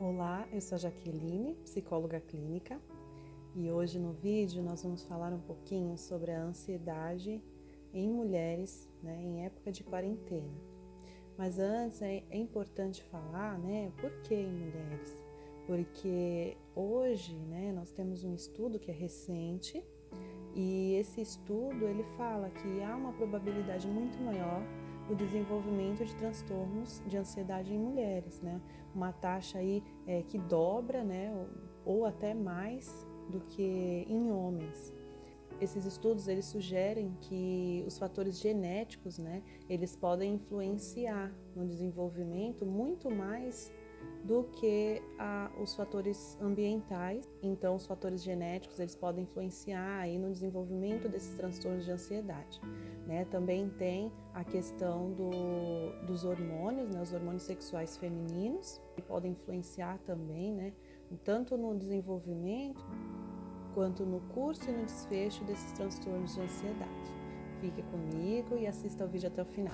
Olá, eu sou a Jaqueline, psicóloga clínica, e hoje no vídeo nós vamos falar um pouquinho sobre a ansiedade em mulheres, em época de quarentena. Mas antes é importante falar, por que em mulheres? Porque hoje, nós temos um estudo que é recente e esse estudo ele fala que há uma probabilidade muito maior do desenvolvimento de transtornos de ansiedade em mulheres, uma taxa aí que dobra, ou até mais do que em homens. Esses estudos eles sugerem que os fatores genéticos, eles podem influenciar no desenvolvimento muito mais do que os fatores ambientais. Então, os fatores genéticos eles podem influenciar aí no desenvolvimento desses transtornos de ansiedade. Também tem a questão dos hormônios, os hormônios sexuais femininos, que podem influenciar também, tanto no desenvolvimento quanto no curso e no desfecho desses transtornos de ansiedade. Fique comigo e assista o vídeo até o final.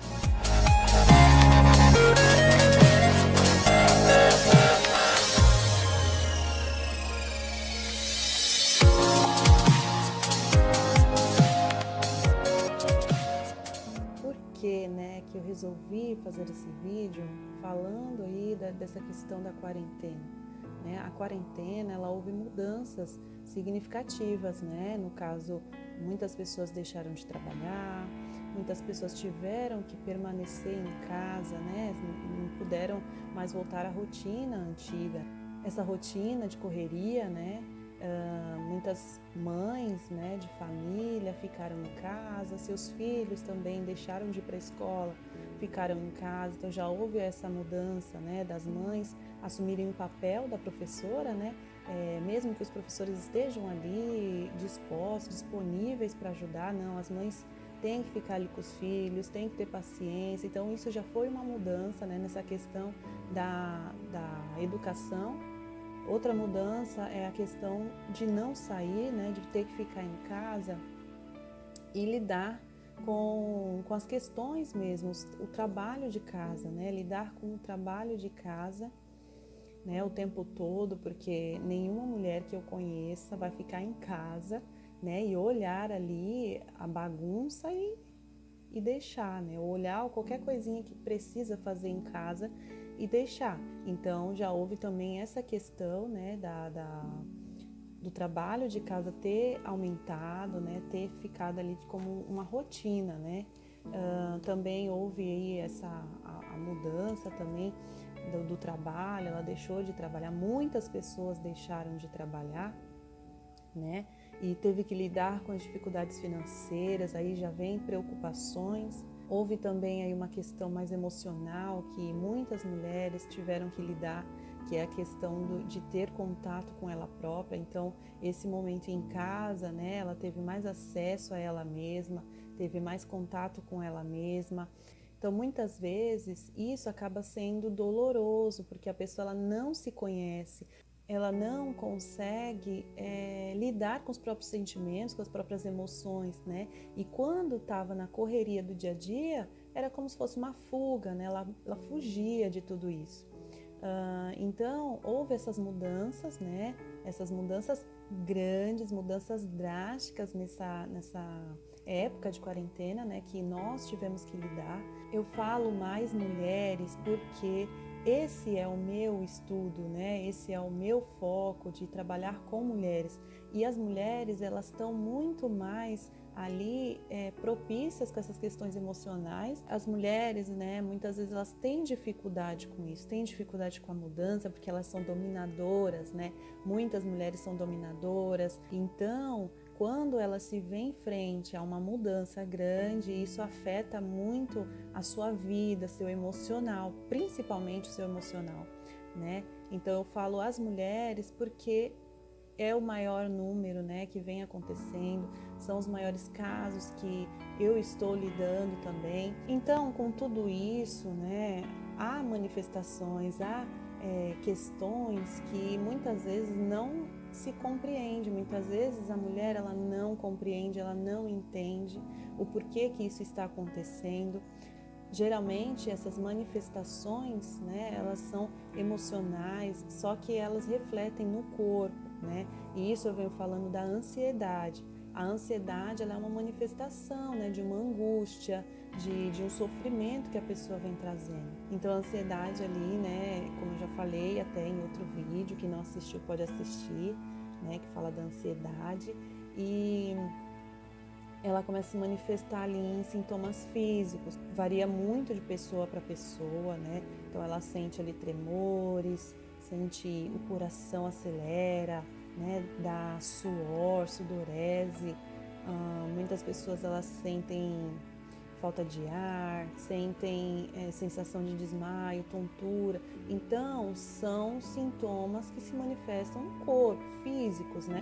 Por que eu resolvi fazer esse vídeo falando aí dessa questão da quarentena? A quarentena, houve mudanças significativas, No caso, muitas pessoas deixaram de trabalhar, muitas pessoas tiveram que permanecer em casa, Não puderam mais voltar à rotina antiga. Essa rotina de correria, muitas mães, de família ficaram em casa, seus filhos também deixaram de ir para a escola, ficaram em casa, então já houve essa mudança, das mães assumirem o papel da professora, mesmo que os professores estejam ali dispostos, disponíveis para ajudar, não, as mães têm que ficar ali com os filhos, têm que ter paciência, então isso já foi uma mudança, nessa questão da educação. Outra mudança é a questão de não sair, de ter que ficar em casa e lidar com as questões mesmo, o trabalho de casa, lidar com o trabalho de casa, o tempo todo, porque nenhuma mulher que eu conheça vai ficar em casa, e olhar ali a bagunça e deixar, ou olhar qualquer coisinha que precisa fazer em casa e deixar. Então já houve também essa questão, do trabalho de casa ter aumentado, ter ficado ali como uma rotina, também houve aí a mudança também do trabalho, ela deixou de trabalhar, muitas pessoas deixaram de trabalhar, e teve que lidar com as dificuldades financeiras, aí já vem preocupações. Houve também aí uma questão mais emocional que muitas mulheres tiveram que lidar, que é a questão de ter contato com ela própria. Então, esse momento em casa, ela teve mais acesso a ela mesma, teve mais contato com ela mesma. Então, muitas vezes, isso acaba sendo doloroso, porque a pessoa ela não se conhece, ela não consegue lidar com os próprios sentimentos, com as próprias emoções, E quando estava na correria do dia a dia, era como se fosse uma fuga, Ela fugia de tudo isso. Então, houve essas mudanças, Essas mudanças grandes, mudanças drásticas nessa época de quarentena, Que nós tivemos que lidar. Eu falo mais mulheres porque esse é o meu estudo, Esse é o meu foco de trabalhar com mulheres. E as mulheres, elas estão muito mais ali propícias com essas questões emocionais. As mulheres, muitas vezes elas têm dificuldade com isso, têm dificuldade com a mudança, porque elas são dominadoras, Muitas mulheres são dominadoras. Então, quando ela se vê em frente a uma mudança grande, isso afeta muito a sua vida, seu emocional, principalmente o seu emocional, Então eu falo às mulheres porque é o maior número, que vem acontecendo, são os maiores casos que eu estou lidando também. Então, com tudo isso, há manifestações, há questões que muitas vezes não se compreende. Muitas vezes a mulher ela não compreende, ela não entende o porquê que isso está acontecendo. geralmente essas manifestações, né, elas são emocionais, só que elas refletem no corpo, né? E isso eu venho falando da ansiedade. A ansiedade, ela é uma manifestação, né, de uma angústia, de um sofrimento que a pessoa vem trazendo. Então a ansiedade ali, né, como eu já falei até em outro vídeo, quem não assistiu pode assistir, né, que fala da ansiedade, e ela começa a se manifestar ali em sintomas físicos. Varia muito de pessoa para pessoa, né? Então ela sente ali tremores, sente o coração acelera, né? Dá suor, sudorese. Muitas pessoas elas sentem falta de ar, sentem sensação de desmaio, tontura. Então são sintomas que se manifestam no corpo, físicos, né?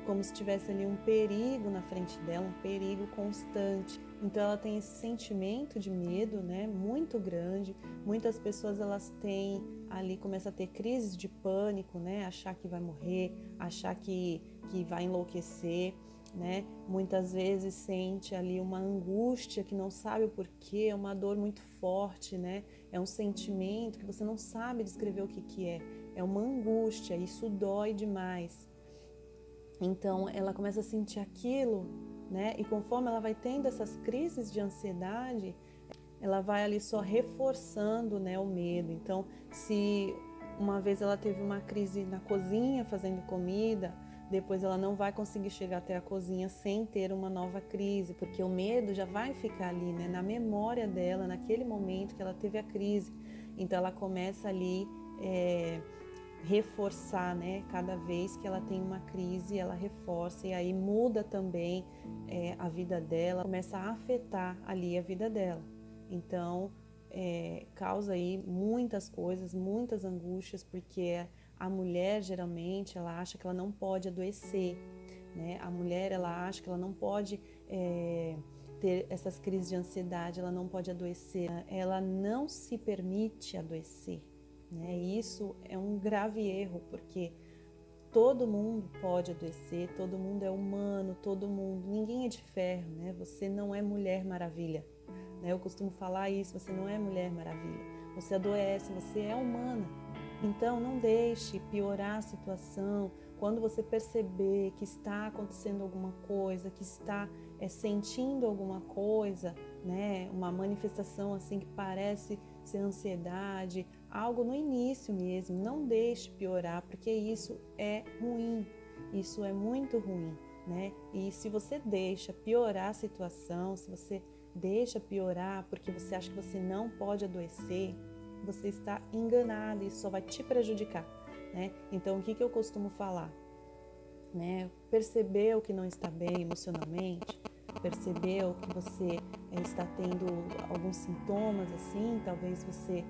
Como se tivesse ali um perigo na frente dela, um perigo constante. Então ela tem esse sentimento de medo, né, muito grande. Muitas pessoas elas têm ali, começam a ter crises de pânico, né, achar que vai morrer, achar que vai enlouquecer, né? Muitas vezes sente ali uma angústia que não sabe o porquê, é uma dor muito forte, né? É um sentimento que você não sabe descrever o que é. É uma angústia, isso dói demais. Então, ela começa a sentir aquilo, né? E conforme ela vai tendo essas crises de ansiedade, ela vai ali só reforçando, né, o medo. Então, se uma vez ela teve uma crise na cozinha fazendo comida, depois ela não vai conseguir chegar até a cozinha sem ter uma nova crise, porque o medo já vai ficar ali, né, na memória dela, naquele momento que ela teve a crise. Então, ela começa ali reforçar, né? Cada vez que ela tem uma crise, ela reforça e aí muda também a vida dela, começa a afetar ali a vida dela. Então, causa aí muitas coisas, muitas angústias, porque a mulher geralmente ela acha que ela não pode adoecer, né? A mulher ela acha que ela não pode ter essas crises de ansiedade, ela não pode adoecer, ela não se permite adoecer. Né? E isso é um grave erro, porque todo mundo pode adoecer, todo mundo é humano, todo mundo, ninguém é de ferro, né? Você não é Mulher Maravilha, né? Eu costumo falar isso, você não é Mulher Maravilha, você adoece, você é humana. Então não deixe piorar a situação. Quando você perceber que está acontecendo alguma coisa, que está sentindo alguma coisa, né? Uma manifestação assim que parece ser ansiedade, algo no início mesmo, não deixe piorar, porque isso é ruim, isso é muito ruim, né? E se você deixa piorar a situação, se você deixa piorar porque você acha que você não pode adoecer, você está enganado, isso só vai te prejudicar, né? Então, o que eu costumo falar? Né? Percebeu que não está bem emocionalmente, percebeu que você está tendo alguns sintomas assim, talvez você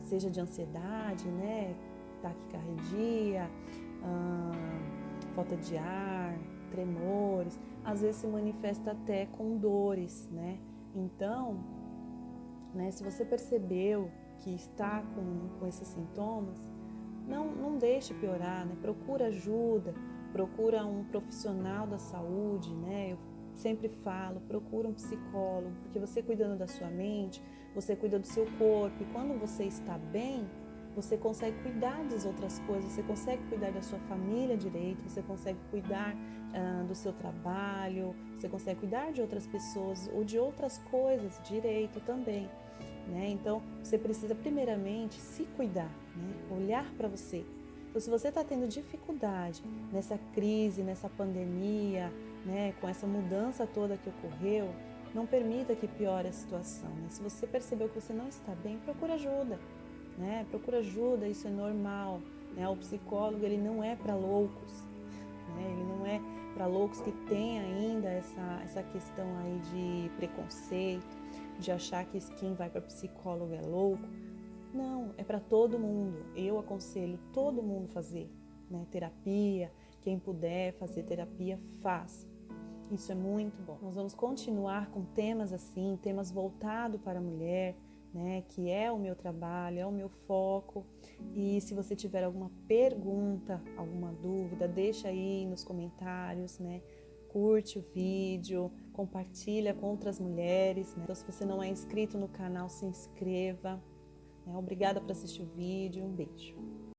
seja de ansiedade, né? Taquicardia, falta de ar, tremores, às vezes se manifesta até com dores, né? Então, né, se você percebeu que está com esses sintomas, não deixe piorar, né? Procura ajuda, procura um profissional da saúde, né? Eu sempre falo, procura um psicólogo, porque você cuidando da sua mente, você cuida do seu corpo, e quando você está bem, você consegue cuidar das outras coisas, você consegue cuidar da sua família direito, você consegue cuidar do seu trabalho, você consegue cuidar de outras pessoas ou de outras coisas direito também. Né? Então, você precisa primeiramente se cuidar, né? Olhar para você. Então, se você está tendo dificuldade nessa crise, nessa pandemia, né? Com essa mudança toda que ocorreu, não permita que piore a situação. Né? Se você percebeu que você não está bem, procura ajuda. Né? Procura ajuda, isso é normal. Né? O psicólogo ele não é para loucos. Né? Ele não é para loucos que têm ainda essa questão aí de preconceito, de achar que quem vai para psicólogo é louco. Não, é para todo mundo. Eu aconselho todo mundo fazer, né? Terapia, quem puder fazer terapia, faça. Isso é muito bom. Nós vamos continuar com temas assim, temas voltados para a mulher, né? Que é o meu trabalho, é o meu foco. E se você tiver alguma pergunta, alguma dúvida, deixa aí nos comentários, né? curte o vídeo, compartilha com outras mulheres, né? Então, se você não é inscrito no canal, se inscreva. Né? Obrigada por assistir o vídeo, um beijo.